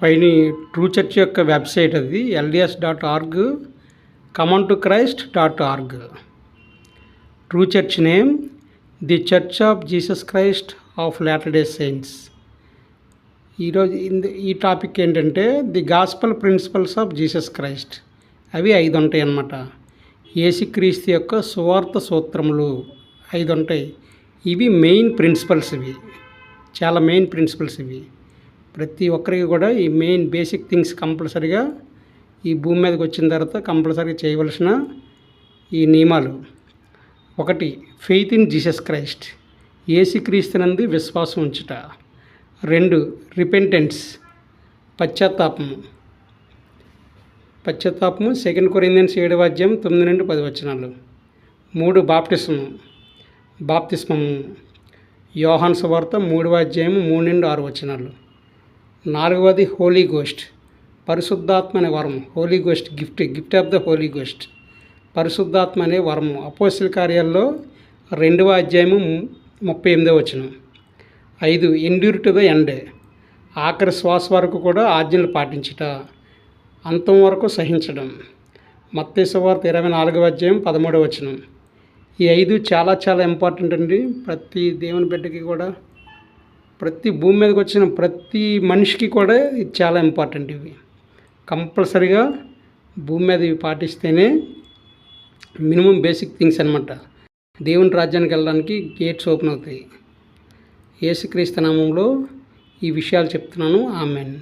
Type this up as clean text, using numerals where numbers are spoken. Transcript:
పైన true church యొక్క website అది lds.org, comeontoChrist.org. True church name the church of Jesus Christ of latter day saints. ఈరోజు ఈ topic ఏంటంటే the gospel principles of Jesus Christ. అవి 5 ఉంటాయి అన్నమాట. యేసుక్రీస్తు యొక్క సువార్త సూత్రములు 5 ఉంటాయి. ఇవి మెయిన్ ప్రిన్సిపల్స్. ఇవి చాలా మెయిన్ ప్రిన్సిపల్స్. ఇవి ప్రతి ఒక్కరికి కూడా ఈ మెయిన్ బేసిక్ థింగ్స్ కంపల్సరీగా ఈ భూమి మీదకి వచ్చిన తర్వాత కంపల్సరీగా చేయవలసిన ఈ నియమాలు. 1, ఫెయిత్ ఇన్ జీసస్ క్రైస్ట్, యేసుక్రీస్తునందు విశ్వాసం ఉంచుట. 2, రిపెంటెన్స్, పశ్చాత్తాపము. 2 కొరింథీయులకు 7:9-10. 3, బాప్తిస్మము. యోహాను సువార్త 3:3-6. 4, హోలీ గోస్ట్, పరిశుద్ధాత్మ అనే వరము. Holy ghost gift of the holy ghost, పరిశుద్ధాత్మ అనే వరము. అపోస్తల కార్యాల్లో 2:38. 5, ఎండ్యూర్ టు ద ఎండ్, ఆఖరి శ్వాస వరకు కూడా ఆజ్ఞలు పాటించుట, అంతం వరకు సహించడం. మత్తయి సువార్త 24:13. ఈ 5 చాలా చాలా ఇంపార్టెంట్ అండి. ప్రతి దేవుని బిడ్డకి కూడా, ప్రతి భూమి మీదకి వచ్చిన ప్రతి మనిషికి కూడా ఇది చాలా ఇంపార్టెంట్. ఇవి కంపల్సరీగా భూమి మీద ఇవి పాటిస్తేనే మినిమం బేసిక్ థింగ్స్ అన్నమాట. దేవుని రాజ్యానికి వెళ్ళడానికి గేట్స్ ఓపెన్ అవుతాయి. యేసుక్రీస్తు నామంలో ఈ విషయాలు చెప్తున్నాను. ఆమెన్.